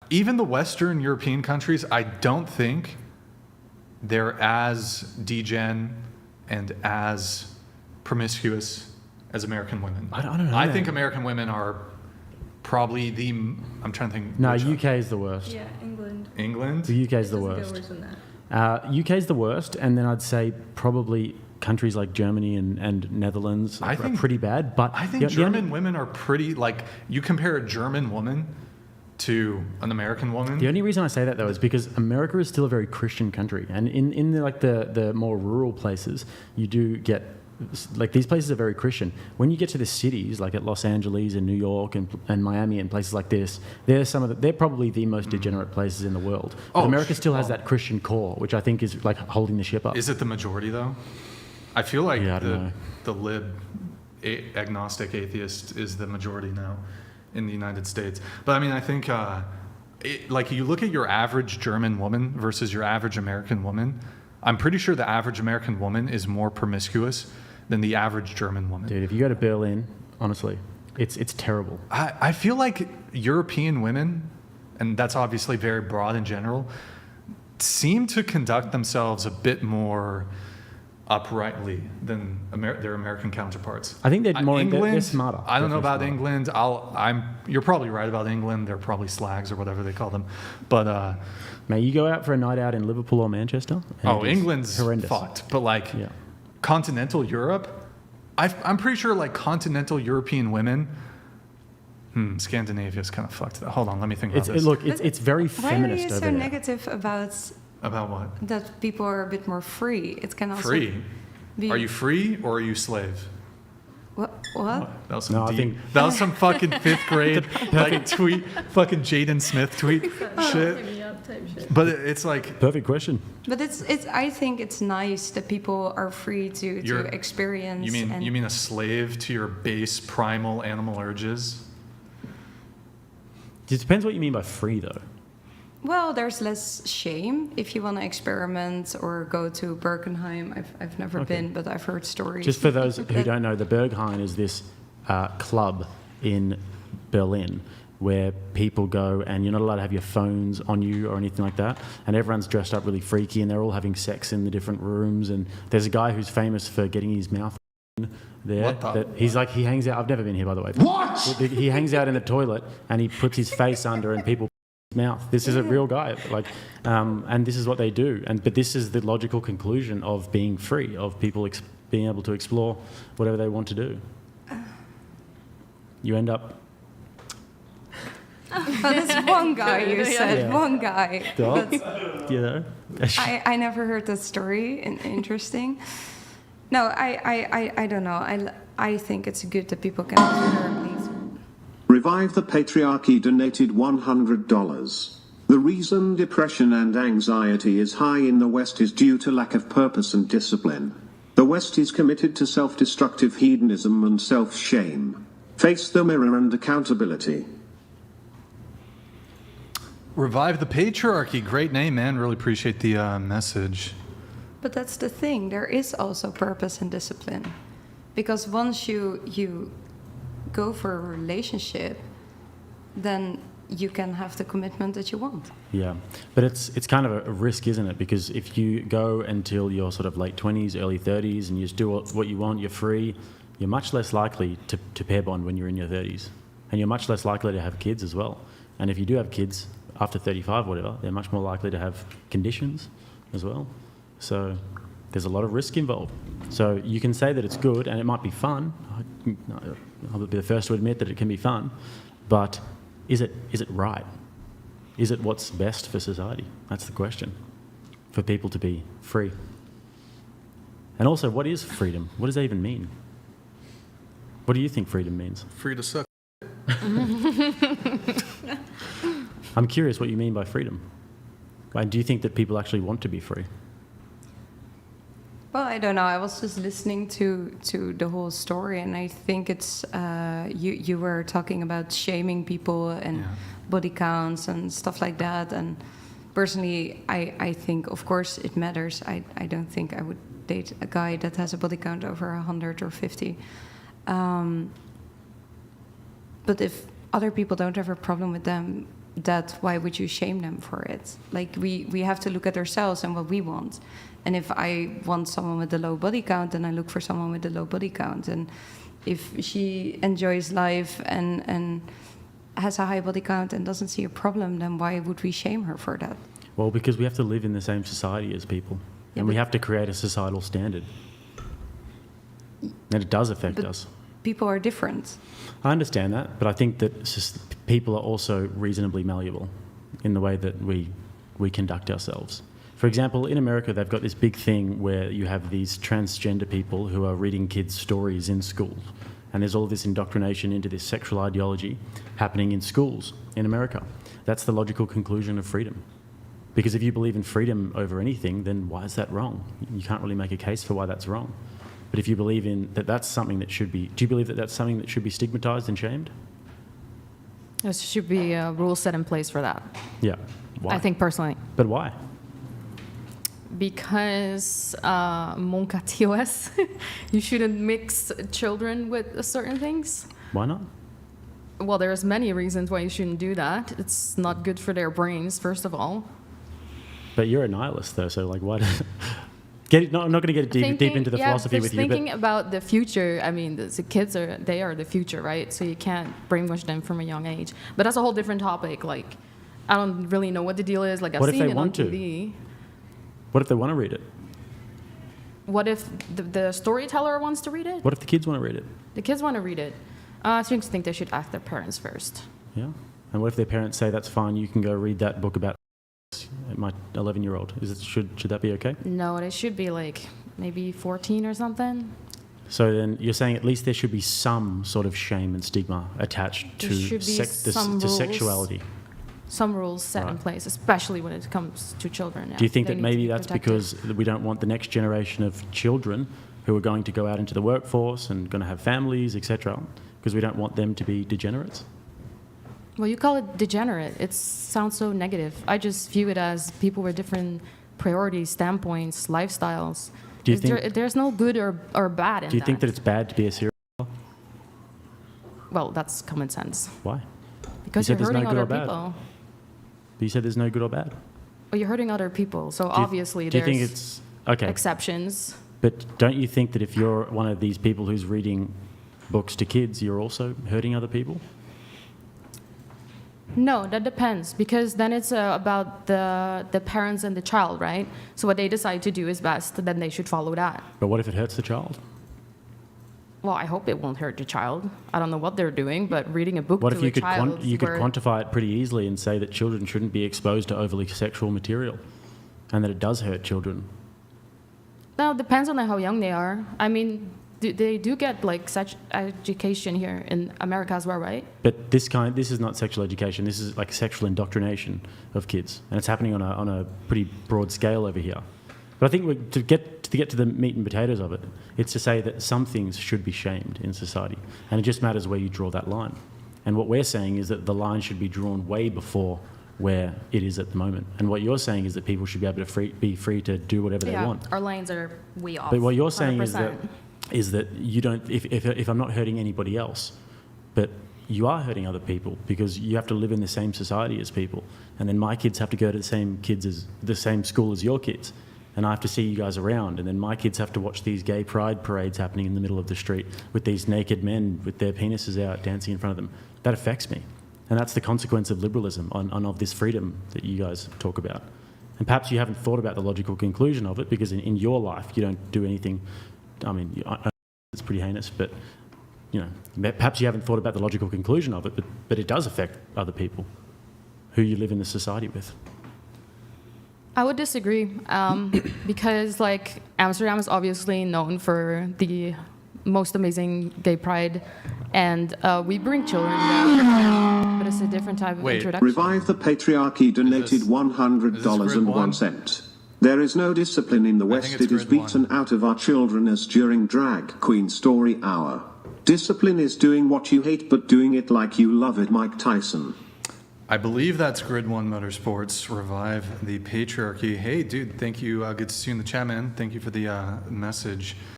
even the Western European countries, I don't think they're as degen and as promiscuous as American women. I don't know. I think American women are probably I'm trying to think. No, UK is the worst. Yeah, England. England? The UK is the Doesn't go worst. worse than that. UK is the worst, and then I'd say probably countries like Germany and Netherlands are pretty bad. But I think German women are pretty, like, you compare a German woman to an American woman. The only reason I say that, though, is because America is still a very Christian country, and in the more rural places, you do get, like, these places are very Christian. When you get to the cities, like at Los Angeles and New York and Miami and places like this, they're probably the most degenerate places in the world. But America still has that Christian core, which I think is like holding the ship up. Is it the majority, though? I feel like know. the lib agnostic atheist is the majority now in the United States. But I mean, I think like you look at your average German woman versus your average American woman, I'm pretty sure the average American woman is more promiscuous than the average German woman. Dude, if you go to Berlin, honestly, it's terrible. I feel like European women, and that's obviously very broad in general, seem to conduct themselves a bit more uprightly than their American counterparts. I think they're more England, they're smarter. I don't know about Definitely England. You're probably right about England. They're probably slags or whatever they call them. But Mate, you go out for a night out in Liverpool or Manchester. And England's horrendous. fucked. But like Yeah. continental Europe, I'm pretty sure like continental European women. Scandinavia's kind of fucked. Hold on, let me think about this. Look, it's very Why are feminist you over so there. negative about About what? that people are a bit more free? It can also Free? be. Are you free or are you slave? What? That was some No, I deep, think- that was some fucking fifth grade like tweet, fucking Jaden Smith tweet shit. Me up type shit. But it's like Perfect question. But it's. I think it's nice that people are free to You're- experience. you mean a slave to your base primal animal urges? It depends what you mean by free, though. Well, there's less shame if you want to experiment or go to Bergenheim. I've never been, but I've heard stories. Just for those who don't know, the Berghain is this club in Berlin where people go and you're not allowed to have your phones on you or anything like that. And everyone's dressed up really freaky and they're all having sex in the different rooms. And there's a guy who's famous for getting his mouth there. What the- That he's like, he hangs out. I've never been here, by the way. What? He hangs out in the toilet and he puts his face under and people his mouth. This is a real guy, like, and this is what they do. But this is the logical conclusion of being free, of people being able to explore whatever they want to do. You end up. But that's one guy you said, Yeah. one guy. You know. I never heard that story. Interesting. No, I don't know. I think it's good that people can experiment. Revive the Patriarchy donated $100. The reason depression and anxiety is high in the West is due to lack of purpose and discipline. The West is committed to self-destructive hedonism and self-shame. Face the mirror and accountability. Revive the patriarchy. Great name, man. Really appreciate the message. But that's the thing. There is also purpose and discipline, because once you go for a relationship, then you can have the commitment that you want. Yeah, but it's kind of a risk, isn't it? Because if you go until your sort of late 20s, early 30s, and you just do what you want, you're free, you're much less likely to pair bond when you're in your 30s. And you're much less likely to have kids as well. And if you do have kids after 35 or whatever, they're much more likely to have conditions as well. So there's a lot of risk involved. So you can say that it's good and it might be fun. I'll be the first to admit that it can be fun. But is it right? Is it what's best for society? That's the question. For people to be free. And also, what is freedom? What does that even mean? What do you think freedom means? Free to suck. I'm curious what you mean by freedom. And do you think that people actually want to be free? Well, I don't know. I was just listening to the whole story, and I think it's you were talking about shaming people and body counts and stuff like that. And personally, I think, of course, it matters. I don't think I would date a guy that has a body count over 100 or 50. But if other people don't have a problem with them that, why would you shame them for it? Like we have to look at ourselves and what we want. And if I want someone with a low body count, then I look for someone with a low body count. And if she enjoys life and has a high body count and doesn't see a problem, then why would we shame her for that? Well, because we have to live in the same society as people, Yeah, and we but- have to create a societal standard. And it does affect But- us. People are different. I understand that, but I think that people are also reasonably malleable in the way that we conduct ourselves. For example, in America, they've got this big thing where you have these transgender people who are reading kids' stories in schools. And there's all this indoctrination into this sexual ideology happening in schools in America. That's the logical conclusion of freedom. Because if you believe in freedom over anything, then why is that wrong? You can't really make a case for why that's wrong. But if you believe in that that's something that should be, do you believe that that's something that should be stigmatized and shamed? There should be a rule set in place for that. Yeah. Why? I think personally. But why? Because Monka TOS, you shouldn't mix children with certain things. Why not? Well, there's many reasons why you shouldn't do that. It's not good for their brains, first of all. But you're a nihilist, though, so like, why? No, I'm not going to get deep into the philosophy with you. Thinking But about the future, I mean, the kids are the future, right? So you can't brainwash them from a young age. But that's a whole different topic. Like, I don't really know what the deal is. Like, I've What if seen they it on want to? TV. what if they want to read it? What if the storyteller wants to read it? What if the kids want to read it? The kids want to read it. I just think they should ask their parents first. Yeah. And what if their parents say that's fine? You can go read that book about my 11-year-old. Should that be okay? No, they should be like maybe 14 or something. So then you're saying at least there should be some sort of shame and stigma attached There to should be some to rules. sexuality. Some rules set in Right. place, especially when it comes to children. Do you think They that need to maybe be that's protected. because we don't want the next generation of children who are going to go out into the workforce and going to have families, etc., because we don't want them to be degenerates? Well, you call it degenerate. It sounds so negative. I just view it as people with different priorities, standpoints, lifestyles. Do you think- There's no good or bad in that? Do you think that it's bad to be a serial killer? Well, that's common sense. Why? Because said you're there's no hurting good or other bad. people. But you said there's no good or bad. Well, you're hurting other people. So Do you- obviously do you there's think it's okay? exceptions. But don't you think that if you're one of these people who's reading books to kids, you're also hurting other people? No, that depends, because then it's about the parents and the child, right? So what they decide to do is best, then they should follow that. But what if it hurts the child? Well, I hope it won't hurt the child. I don't know what they're doing, but reading a book What to if you a could child you could where- quantify it pretty easily and say that children shouldn't be exposed to overly sexual material, and that it does hurt children? No, it depends on how young they are. I mean, they do get like such education here in America as well, right? But this is not sexual education. This is like sexual indoctrination of kids, and it's happening on a pretty broad scale over here. But I think to get to the meat and potatoes of it, it's to say that some things should be shamed in society, and it just matters where you draw that line. And what we're saying is that the line should be drawn way before where it is at the moment. And what you're saying is that people should be able to be free to do whatever they want. Our lines are way off. But what you're saying 100%. is that you don't. If I'm not hurting anybody else, but you are hurting other people because you have to live in the same society as people, and then my kids have to go to the same school as your kids, and I have to see you guys around, and then my kids have to watch these gay pride parades happening in the middle of the street with these naked men with their penises out dancing in front of them. That affects me, and that's the consequence of liberalism and of this freedom that you guys talk about. And perhaps you haven't thought about the logical conclusion of it because in your life you don't do anything. I mean, it's pretty heinous, but you know, perhaps you haven't thought about the logical conclusion of it, but it does affect other people who you live in the society with. I would disagree, because like Amsterdam is obviously known for the most amazing gay pride, and we bring children there, but it's a different type of Wait. introduction. Revive the Patriarchy donated this $100 and grid one? 1 cent. There is no discipline in the I think West. it's It is grid beaten one. out of our children as during Drag Queen Story Hour. Discipline is doing what you hate but doing it like you love it, Mike Tyson. I believe that's Grid One Motorsports. Revive the patriarchy. Hey, dude, thank you. Good to see you in the chat, man. Thank you for the message.